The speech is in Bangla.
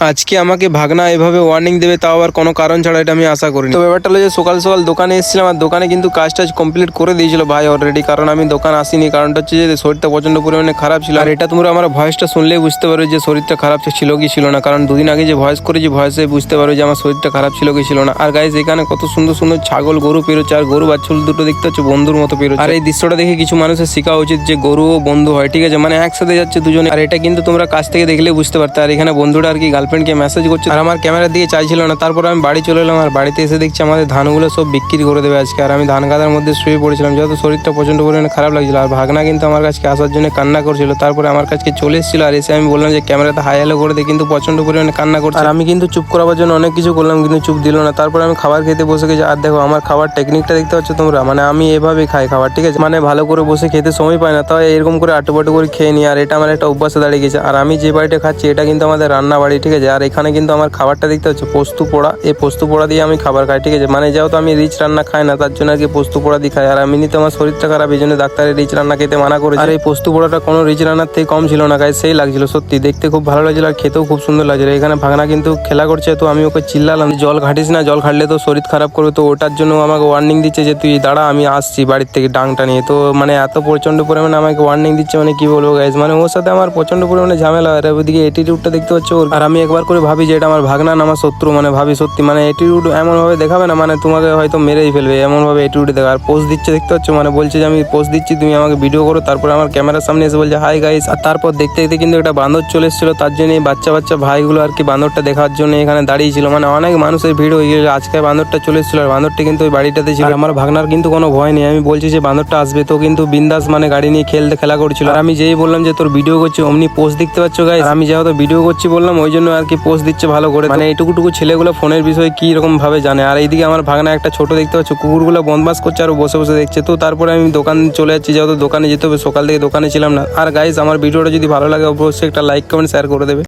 আজকে আমাকে ভাগনা এভাবে ওয়ার্নিং দেবে, তাও আবার কোনো কারণ ছাড়া, এটা আমি আশা করিনি। তো ব্যাপারটা হলো যে সকাল সকাল দোকানে এসেছিলাম, আর দোকানে কিন্তু কাজ টাজ কমপ্লিট করে দিয়েছিল ভাই অলরেডি। কারণ আমি দোকান আসিনি, কারণটা হচ্ছে যে শরীরটা প্রচন্ড পরিমাণে খারাপ ছিল। আর এটা তোমরা আমার ভয়েসটা শুনলেই বুঝতে পারো যে শরীরটা খারাপ ছিল কি ছিল না, কারণ দুদিন আগে যে ভয়েস করেছি ভয়েসে বুঝতে পারো যে আমার শরীরটা খারাপ ছিল কি ছিল না। আর গাইজ এখানে কত সুন্দর সুন্দর ছাগল গরু পেরোচ্ছে, আর গরু বাচ্চা দুটো দেখতে হচ্ছে বন্ধুর মতো পেরোচ্ছে। আর এই দৃশ্যটা দেখে কিছু মানুষের শেখা উচিত যে গরু ও বন্ধু হয়, ঠিক আছে, মানে একসাথে যাচ্ছে দুজনে। আর এটা কিন্তু তোমরা কাছ থেকে দেখলে বুঝতে পারতে। আর এখানে বন্ধুটা আর কি গার্লফ্রেন্ডকে মেসেজ করছে, আর আমার ক্যামেরার দিকে চাইছিল না। তারপর আমি বাড়ি চলে এলাম, আর বাড়িতে এসে দেখছি আমাদের ধানগুলো সব বিক্রি করে দেবে আজকে। আর আমি ধান গাদার মধ্যে শুয়ে পড়েছিলাম, যেহেতু শরীরটা প্রচন্ড পরিমাণে খারাপ লাগছিল। আর ভাগনা কিন্তু আমার কাছে আসার জন্য কান্না করছিল, তারপরে আমার কাছে চলে এসেছিল। আর এসে আমি বললাম যে ক্যামেরাতে হাই হ্যালো করে দে, কিন্তু প্রচন্ড পরিমাণে কান্না করছে। আর আমি কিন্তু চুপ করাবার জন্য অনেক কিছু করলাম, কিন্তু চুপ দিল না। তারপরে আমি খাবার খেতে বসে গেছি। আর দেখো আমার খাবার টেকনিকটা দেখতে পাচ্ছ তোমরা, মানে আমি এভাবে খাই খাবার, ঠিক আছে, মানে ভালো করে বসে খেতে সময় পাই না, তাও এরকম করে আটুপাটু করে খেয়ে নিই। আর এটা আমার একটা অভ্যাসে দাঁড়িয়ে গেছে। আর আমি যে বাড়িটা খাচ্ছি এটা কিন্তু আমাদের রান্না বাড়ি, ঠিক আছে। আর এখানে কিন্তু আমার খাবারটা দেখতে হচ্ছে পোস্ত পোড়া, এই পোস্ত পোড়া দিয়ে আমি খাবার খাই, ঠিক আছে। মানে যেহেতু আমি রিচ রান্না খাই না, তার জন্য আর কি পোস্ত পোড়া দিয়ে খাই। আর এমনিতে আমার শরীরটা খারাপ, এই জন্য ডাক্তারের রিচ রান্না খেতে মানা করে। আর এই পোস্ত পোড়াটা কোনো রিচ রান্নার থেকে কম ছিল না গাইস, সেই লাগছিল সত্যি, দেখতে খুব ভালো লাগছিল আর খেতেও খুব সুন্দর লাগছিল। এখানে ভাগনা কিন্তু খেলা করছে, তো আমি ওকে চিল্লালাম জল ঘাটিস না, জল ঘাটলে তো শরীর খারাপ করবে। তো ওটার জন্য আমাকে ওয়ার্নিং দিচ্ছে যে তুই দাঁড়া, আমি আসছি বাড়ির থেকে ডাংটা নিয়ে। তো মানে এত প্রচন্ড পরিমাণে আমাকে ওয়ার্নিং দিচ্ছে, মানে কি বলবো গাইস, মানে ওর সাথে আমার প্রচন্ড পরিমাণে ঝামেলা। আর ওইদিকে অ্যাটিটিউডটা দেখতে পাচ্ছ ওর। আর আমি একবার করে ভাবি যে এটা আমার ভাগনা না আমার শত্রু, মানে ভাবি সত্যি, মানে অ্যাটিটিউড এমন ভাবে দেখাবে না, মানে তোমাকে হয়তো মেরেই ফেলবে এমন ভাবে অ্যাটিটিউড দেখা। আর পোস্ট দিচ্ছে দেখতে পাচ্ছ, মানে বলছে যে আমি পোস্ট দিচ্ছি তুমি আমাকে ভিডিও করো। তারপরে আমার ক্যামেরার সামনে এসে বলছে হাই গাইস। আর তারপর দেখতে দেখতে কিন্তু একটা বান্দর চলে এসেছিল, তার জন্য এই বাচ্চা বাচ্চা ভাইগুলো আর কি বান্দরটা দেখার জন্য এখানে দাঁড়িয়েছিল। মানে অনেক মানুষের ভিড় হয়ে গেছিল, আজকে বান্দরটা চলে এসেছিল। আর বান্দরটা কিন্তু ওই বাড়িটাতে ছিল। আর আমার ভাগনার কিন্তু কোনো ভয় নেই, আমি বলছি যে বান্দরটা আসবে, তো কিন্তু বিন্দাস মানে গাড়ি নিয়ে খেলা করছিল। আর আমি যেই বললাম যে তোর ভিডিও করছি, অমনি পোস্ট দেখতে পাচ্ছ গাইস। আমি যেহেতু ভিডিও করছি বললাম, ওই জন্য আর কি পোস্ট দিচ্ছে ভালো করে। মানে এইটুকুটুকু ছেলেগুলো ফোনের বিষয়ে কি রকম ভাবে জানে। আর এইদিকে আমার ভাগনা একটা ছোট দেখতে পাচ্ছ কুকুরগুলো বদমাস করছে, আর বসে বসে দেখছে। তো তারপরে আমি দোকান চলে যাচ্ছি, যেহেতু দোকানে যেতে হবে, সকাল থেকে দোকানে ছিলাম না। আর গাইস আমার ভিডিওটা যদি ভালো লাগে অবশ্যই একটা লাইক কমেন্ট শেয়ার করে দেবে।